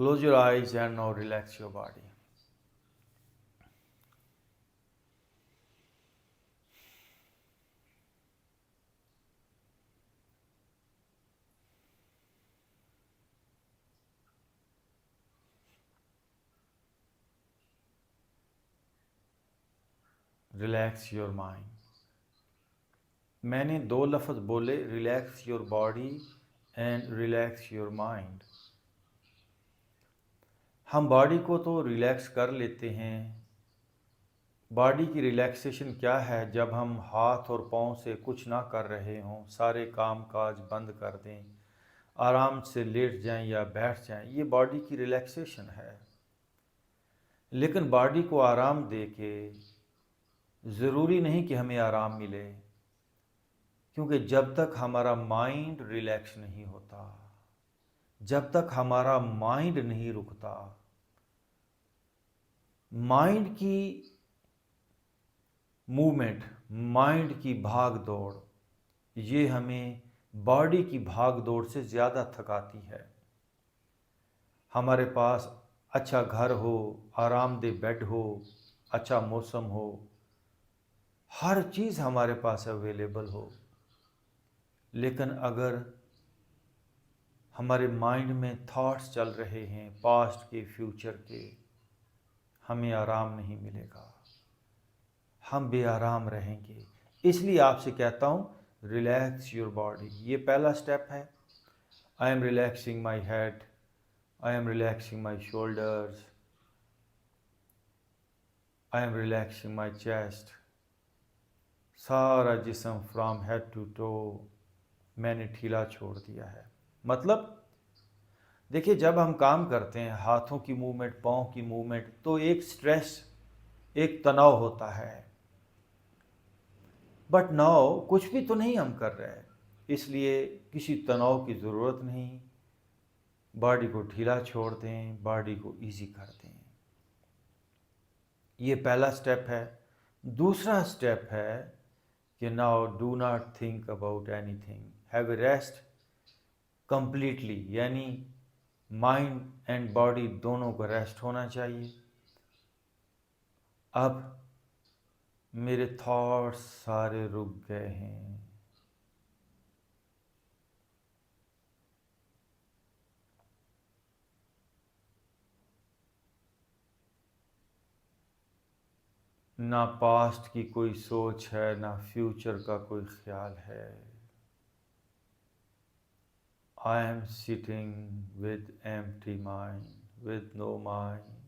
Close your eyes and now relax your body. Relax your mind. मैंने दो लफ्ज़ बोले, relax your body and relax your mind. हम body को तो रिलैक्स कर लेते हैं। बॉडी की रिलैक्सेशन क्या है? जब हम हाथ और पाँव से कुछ ना कर रहे हों, सारे काम काज बंद कर दें, आराम से लेट जाएं या बैठ जाएं, ये बॉडी की रिलैक्सेशन है। लेकिन बॉडी को आराम दे के ज़रूरी नहीं कि हमें आराम मिले, क्योंकि जब तक हमारा माइंड रिलैक्स नहीं होता, जब तक हमारा माइंड नहीं रुकता, माइंड की मूवमेंट, माइंड की भाग दौड़, ये हमें बॉडी की भाग दौड़ से ज़्यादा थकाती है। हमारे पास अच्छा घर हो, आरामदेह बेड हो, अच्छा मौसम हो, हर चीज़ हमारे पास अवेलेबल हो, लेकिन अगर हमारे माइंड में थॉट्स चल रहे हैं पास्ट के, फ्यूचर के, हमें आराम नहीं मिलेगा, हम बेआराम रहेंगे। इसलिए आपसे कहता हूँ, रिलैक्स योर बॉडी। ये पहला स्टेप है। I am relaxing my head, I am relaxing my shoulders, I am relaxing my chest. सारा जिस्म फ्रॉम हेड टू टो मैंने ढीला छोड़ दिया है। मतलब देखिए, जब हम काम करते हैं, हाथों की मूवमेंट, पाँव की मूवमेंट, तो एक स्ट्रेस, एक तनाव होता है। बट नाउ कुछ भी तो नहीं हम कर रहे हैं, इसलिए किसी तनाव की ज़रूरत नहीं। बॉडी को ढीला छोड़ दें, बॉडी को इजी कर दें। ये पहला स्टेप है। दूसरा स्टेप है कि now do not think about anything, have a rest completely, यानी माइंड एंड बॉडी दोनों को रेस्ट होना चाहिए। अब मेरे थॉट्स सारे रुक गए हैं। ना पास्ट की कोई सोच है, ना फ्यूचर का कोई ख्याल है। I am sitting with empty mind, with no mind.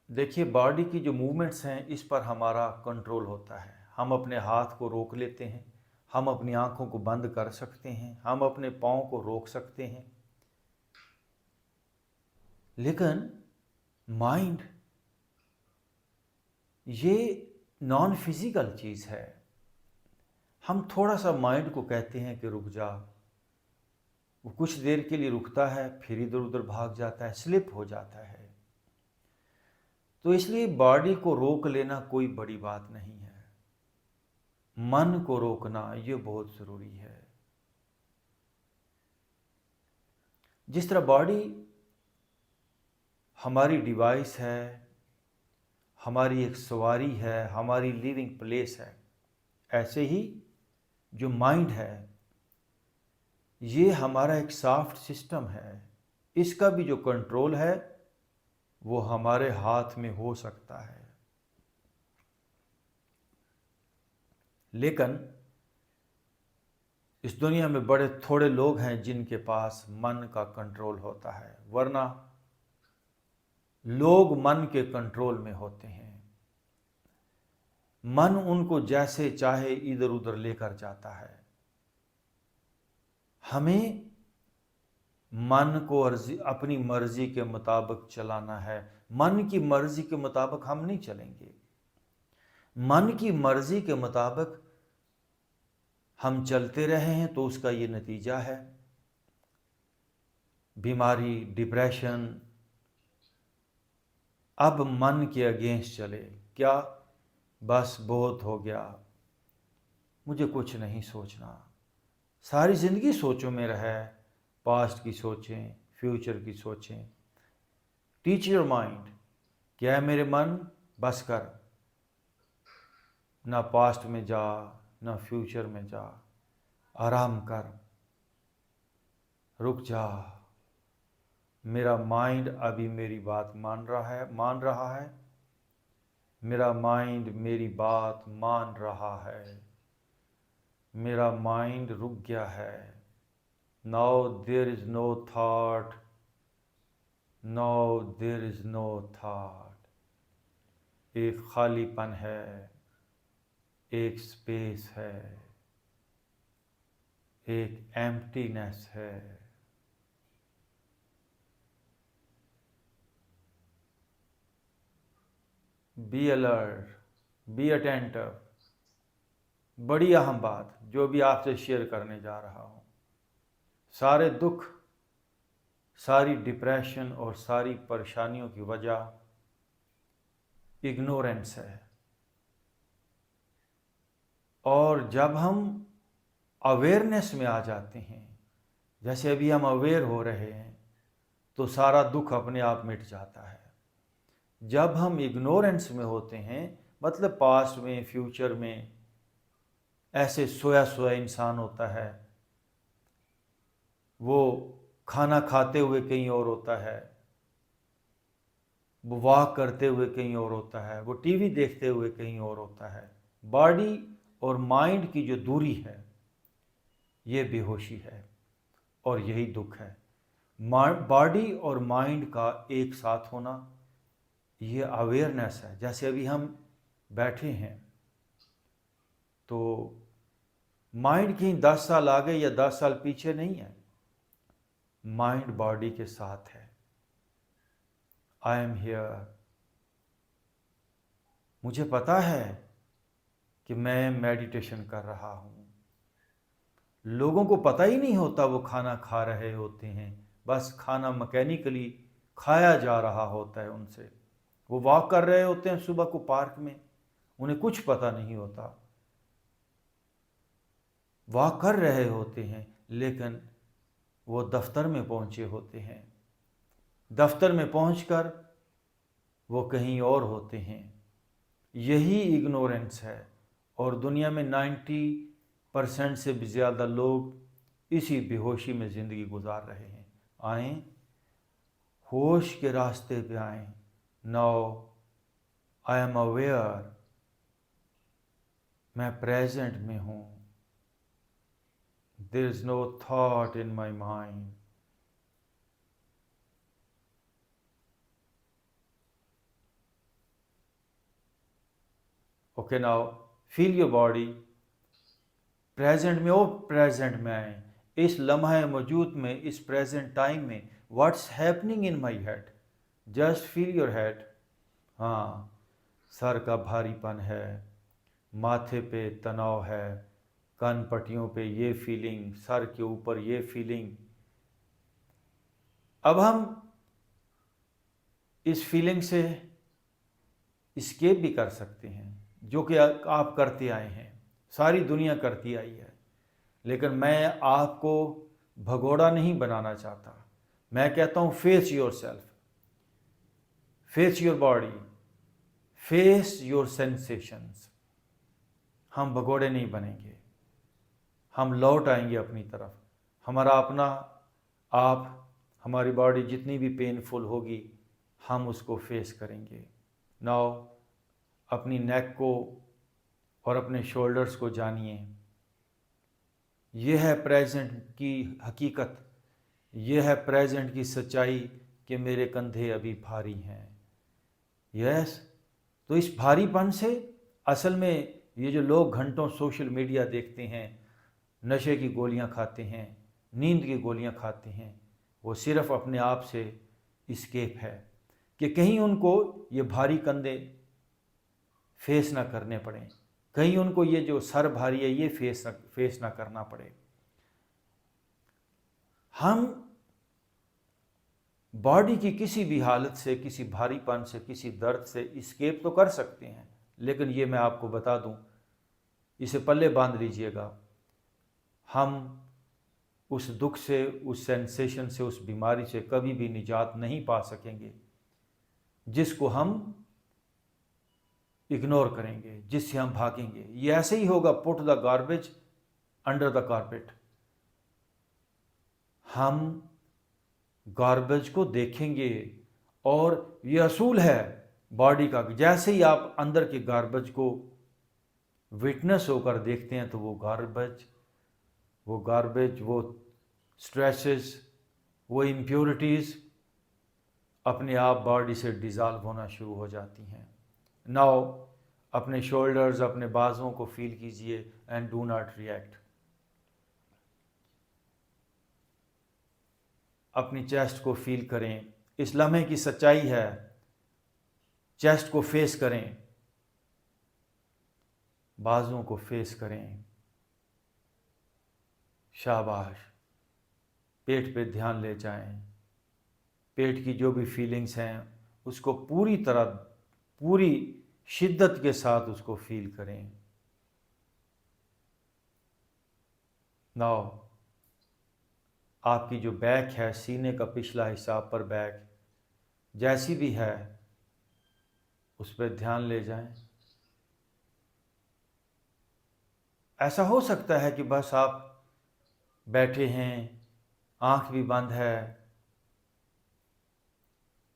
देखिए, बॉडी की जो मूवमेंट्स हैं, इस पर हमारा कंट्रोल होता है। हम अपने हाथ को रोक लेते हैं, हम अपनी आंखों को बंद कर सकते हैं, हम अपने पाँव को रोक सकते हैं। लेकिन माइंड ये नॉन फिजिकल चीज़ है। हम थोड़ा सा माइंड को कहते हैं कि रुक जा, वो कुछ देर के लिए रुकता है, फिर इधर उधर भाग जाता है, स्लिप हो जाता है। तो इसलिए बॉडी को रोक लेना कोई बड़ी बात नहीं है। मन को रोकना ये बहुत ज़रूरी है। जिस तरह बॉडी हमारी डिवाइस है, हमारी एक सवारी है, हमारी लिविंग प्लेस है, ऐसे ही जो माइंड है ये हमारा एक सॉफ्ट सिस्टम है। इसका भी जो कंट्रोल है वो हमारे हाथ में हो सकता है। लेकिन इस दुनिया में बड़े थोड़े लोग हैं जिनके पास मन का कंट्रोल होता है, वरना लोग मन के कंट्रोल में होते हैं। मन उनको जैसे चाहे इधर उधर लेकर जाता है। हमें मन को अपनी मर्जी के मुताबिक चलाना है। मन की मर्जी के मुताबिक हम नहीं चलेंगे। मन की मर्जी के मुताबिक हम चलते रहे हैं तो उसका ये नतीजा है, बीमारी, डिप्रेशन। अब मन के अगेंस्ट चले, क्या बस बहुत हो गया, मुझे कुछ नहीं सोचना, सारी ज़िंदगी सोचों में रहे, पास्ट की सोचें, फ्यूचर की सोचें। टीच योर माइंड, क्या है मेरे मन, बस कर, ना पास्ट में जा ना फ्यूचर में जा, आराम कर, रुक जा। मेरा माइंड अभी मेरी बात मान रहा है, मेरा माइंड मेरी बात मान रहा है, मेरा माइंड रुक गया है। Now there is no thought, now there is no thought. एक खालीपन है, एक स्पेस है, एक एम्प्टीनेस है। Be alert, be attentive. बड़ी अहम बात जो भी आपसे शेयर करने जा रहा हूँ, सारे दुख, सारी डिप्रेशन और सारी परेशानियों की वजह इग्नोरेंस है। और जब हम अवेयरनेस में आ जाते हैं, जैसे अभी हम अवेयर हो रहे हैं, तो सारा दुख अपने आप मिट जाता है। जब हम इग्नोरेंस में होते हैं, मतलब पास्ट में, फ्यूचर में, ऐसे सोया सोया इंसान होता है, वो खाना खाते हुए कहीं और होता है, वो वॉक करते हुए कहीं और होता है, वो टीवी देखते हुए कहीं और होता है। बॉडी और माइंड की जो दूरी है, ये बेहोशी है और यही दुख है। बॉडी और माइंड का एक साथ होना, ये अवेयरनेस है। जैसे अभी हम बैठे हैं तो माइंड कहीं 10 साल आगे या 10 साल पीछे नहीं है, माइंड बॉडी के साथ है। I am here. मुझे पता है कि मैं मेडिटेशन कर रहा हूँ। लोगों को पता ही नहीं होता वो खाना खा रहे होते हैं, बस खाना मैकेनिकली खाया जा रहा होता है उनसे। वो वॉक कर रहे होते हैं सुबह को पार्क में, उन्हें कुछ पता नहीं होता, वॉक कर रहे होते हैं, लेकिन वो दफ्तर में पहुंचे होते हैं। दफ्तर में पहुंचकर वो कहीं और होते हैं। यही इग्नोरेंस है। और दुनिया में 90% से भी ज़्यादा लोग इसी बेहोशी में ज़िंदगी गुजार रहे हैं। आएँ, होश के रास्ते पे आएँ। नाउ आई एम अवेयर, मैं प्रेजेंट में हूँ। There is no thought in my mind. Okay, now feel your body. Present में हो, प्रेजेंट में आए, इस लम्हा मौजूद में, इस प्रेजेंट टाइम में what's happening in my head. Just feel your head. हाँ, सर का भारीपन है, माथे पे तनाव है, कान पट्टियों पे ये फीलिंग, सर के ऊपर ये फीलिंग। अब हम इस फीलिंग से इस्केप भी कर सकते हैं, जो कि आप करते आए हैं, सारी दुनिया करती आई है। लेकिन मैं आपको भगोड़ा नहीं बनाना चाहता। मैं कहता हूँ face your self, face your body, face your sensations. हम भगोड़े नहीं बनेंगे, हम लौट आएंगे अपनी तरफ। हमारा अपना आप, हमारी बॉडी जितनी भी पेनफुल होगी, हम उसको फेस करेंगे। नाउ अपनी नेक को और अपने शोल्डर्स को जानिए। यह है प्रेजेंट की हकीकत, यह है प्रेजेंट की सच्चाई कि मेरे कंधे अभी भारी हैं। यस, तो इस भारीपन से असल में ये जो लोग घंटों सोशल मीडिया देखते हैं, नशे की गोलियां खाते हैं, नींद की गोलियां खाते हैं, वो सिर्फ अपने आप से इस्केप है कि कहीं उनको ये भारी कंधे फेस ना करने पड़े, कहीं उनको ये जो सर भारी है ये फेस ना करना पड़े। हम बॉडी की किसी भी हालत से, किसी भारीपन से, किसी दर्द से इस्केप तो कर सकते हैं, लेकिन ये मैं आपको बता दूं, इसे पल्ले बांध लीजिएगा, हम उस दुख से, उस सेंसेशन से, उस बीमारी से कभी भी निजात नहीं पा सकेंगे जिसको हम इग्नोर करेंगे, जिससे हम भागेंगे। ये ऐसे ही होगा, put the garbage under the carpet. हम गार्बेज को देखेंगे और ये असूल है बॉडी का, जैसे ही आप अंदर के गार्बेज को विटनेस होकर देखते हैं तो वो गार्बेज, वो स्ट्रेसेस, वो इम्प्योरिटीज़ अपने आप बॉडी से डिज़ॉल्व होना शुरू हो जाती हैं। नाउ अपने शोल्डर्स, अपने बाजुओं को फील कीजिए एंड डू नॉट रिएक्ट। अपनी चेस्ट को फील करें, इस लम्हे की सच्चाई है, चेस्ट को फेस करें, बाजुओं को फेस करें। शाबाश। पेट पे ध्यान ले जाएं, पेट की जो भी फीलिंग्स हैं उसको पूरी तरह, पूरी शिद्दत के साथ उसको फील करें। नाउ आपकी जो बैक है, सीने का पिछला हिस्सा, अपर बैक जैसी भी है, उस पर ध्यान ले जाएं। ऐसा हो सकता है कि बस आप बैठे हैं, आंख भी बंद है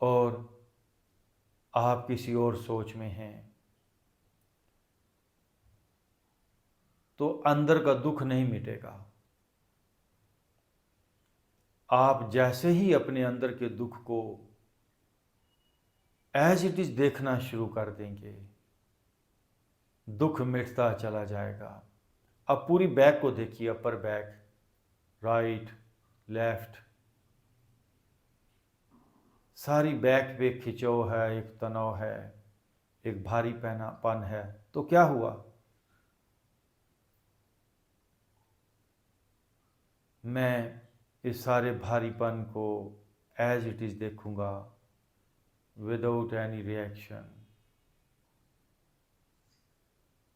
और आप किसी और सोच में हैं, तो अंदर का दुख नहीं मिटेगा। आप जैसे ही अपने अंदर के दुख को एज इट इज देखना शुरू कर देंगे, दुख मिटता चला जाएगा। अब पूरी बैक को देखिए, अपर बैक, राइट, लेफ्ट, सारी बैक पे खिंचाव है, एक तनाव है, एक भारी पन है। तो क्या हुआ? मैं इस सारे भारीपन को एज इट इज देखूंगा, without any reaction.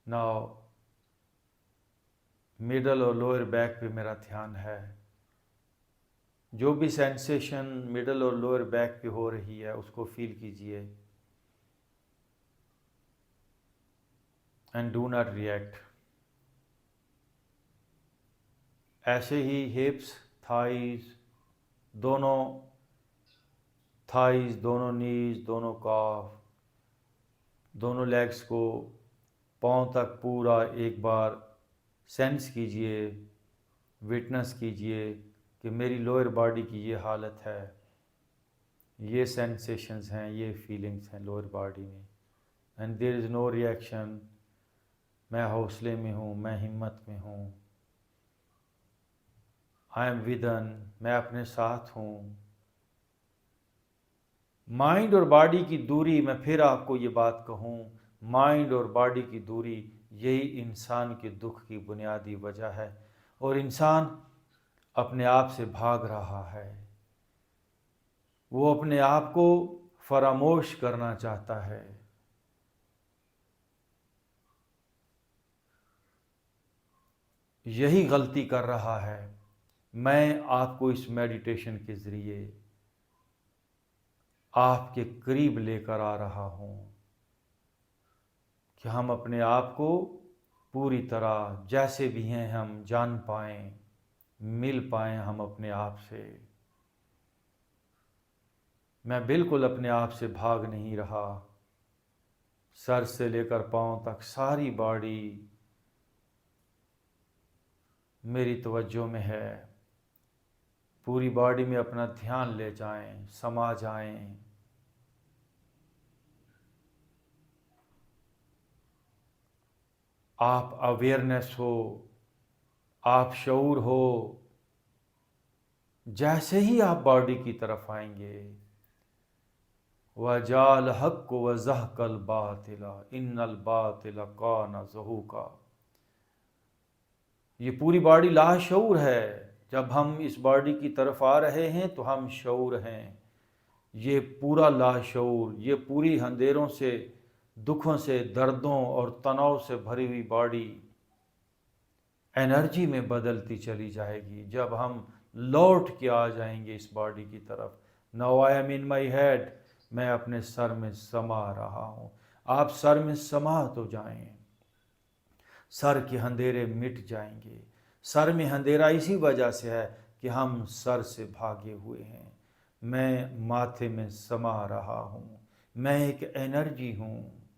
Now middle और लोअर बैक पे मेरा ध्यान है। जो भी सेंसेशन मिडल और लोअर बैक पे हो रही है उसको फील कीजिए एंड डू नॉट रिएक्ट। ऐसे ही हिप्स, थाइज, दोनों थाइज, दोनों नीज, दोनों काफ, दोनों लेग्स को पांव तक पूरा एक बार सेंस कीजिए, विटनेस कीजिए कि मेरी लोअर बॉडी की ये हालत है, ये सेंसेशंस हैं, ये फीलिंग्स हैं लोअर बॉडी में, and there is no reaction. मैं हौसले में हूँ, मैं हिम्मत में हूँ, आई एम विदन, मैं अपने साथ हूँ। माइंड और बॉडी की दूरी, मैं फिर आपको ये बात कहूँ, माइंड और बॉडी की दूरी यही इंसान के दुख की बुनियादी वजह है, और इंसान अपने आप से भाग रहा है। वो अपने आप को फरामोश करना चाहता है। यही गलती कर रहा है। मैं आपको इस मेडिटेशन के ज़रिए आपके करीब लेकर आ रहा हूँ कि हम अपने आप को पूरी तरह जैसे भी हैं हम जान पाएं, मिल पाएं हम अपने आप से। मैं बिल्कुल अपने आप से भाग नहीं रहा। सर से लेकर पांव तक सारी बॉडी मेरी तवज्जो में है। पूरी बॉडी में अपना ध्यान ले जाएं, समा जाएं। आप अवेयरनेस हो, आप शऊर हो, जैसे ही आप बॉडी की तरफ आएंगे, वजाल हक व ज़हकल बातिला इन्नल बातिला काना ज़हूका। ये पूरी बॉडी लाशऊर है। जब हम इस बॉडी की तरफ आ रहे हैं तो हम शऊर हैं। ये पूरा लाशऊर, ये पूरी अंधेरों से, दुखों से, दर्दों और तनाव से भरी हुई बॉडी एनर्जी में बदलती चली जाएगी जब हम लौट के आ जाएंगे इस बॉडी की तरफ। Now I M in my head, मैं अपने सर में समा रहा हूँ। आप सर में समा तो जाएं, सर के अंधेरे मिट जाएंगे। सर में अंधेरा इसी वजह से है कि हम सर से भागे हुए हैं। मैं माथे में समा रहा हूँ, मैं एक एनर्जी हूँ,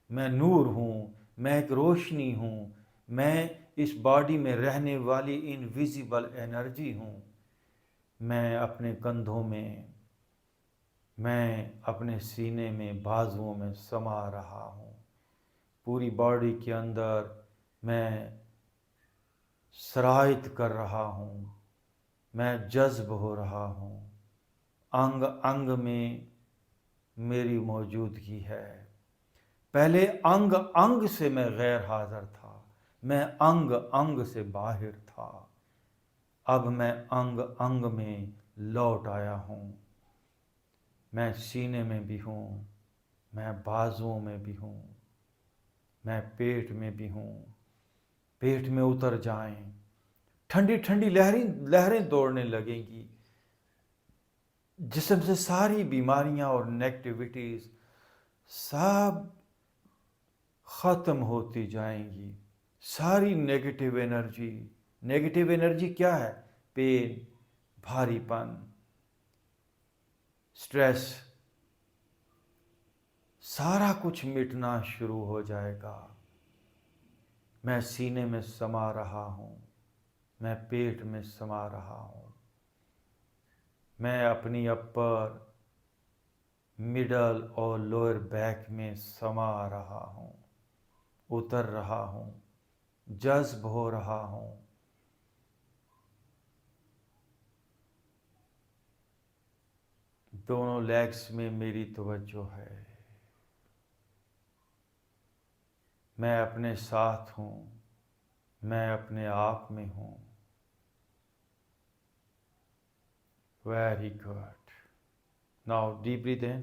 मैं नूर हूँ, मैं एक रोशनी हूँ, मैं इस बॉडी में रहने वाली इनविजिबल एनर्जी हूँ। मैं अपने कंधों में, मैं अपने सीने में, बाजुओं में समा रहा हूँ। पूरी बॉडी के अंदर मैं सरायत कर रहा हूँ, मैं जज्ब हो रहा हूँ। अंग अंग में मेरी मौजूदगी है। पहले अंग अंग से मैं गैर हाजिर था, मैं अंग अंग से बाहर था। अब मैं अंग अंग में लौट आया हूँ। मैं सीने में भी हूँ, मैं बाजुओं में भी हूँ, मैं पेट में भी हूँ। पेट में उतर जाएं, ठंडी ठंडी लहरें लहरें दौड़ने लगेंगी। जिस्म से सारी बीमारियां और नेगेटिविटीज सब ख़त्म होती जाएंगी। सारी नेगेटिव एनर्जी क्या है? पेन, भारीपन, स्ट्रेस, सारा कुछ मिटना शुरू हो जाएगा। मैं सीने में समा रहा हूँ, मैं पेट में समा रहा हूँ, मैं अपनी अपर, मिडल और लोअर बैक में समा रहा हूँ, उतर रहा हूँ, जज्ब हो रहा हूँ। दोनों लेग्स में मेरी तवज्जो है। मैं अपने साथ हूँ, मैं अपने आप में हूँ। Very good. Now deep breathe in,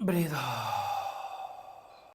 breathe out.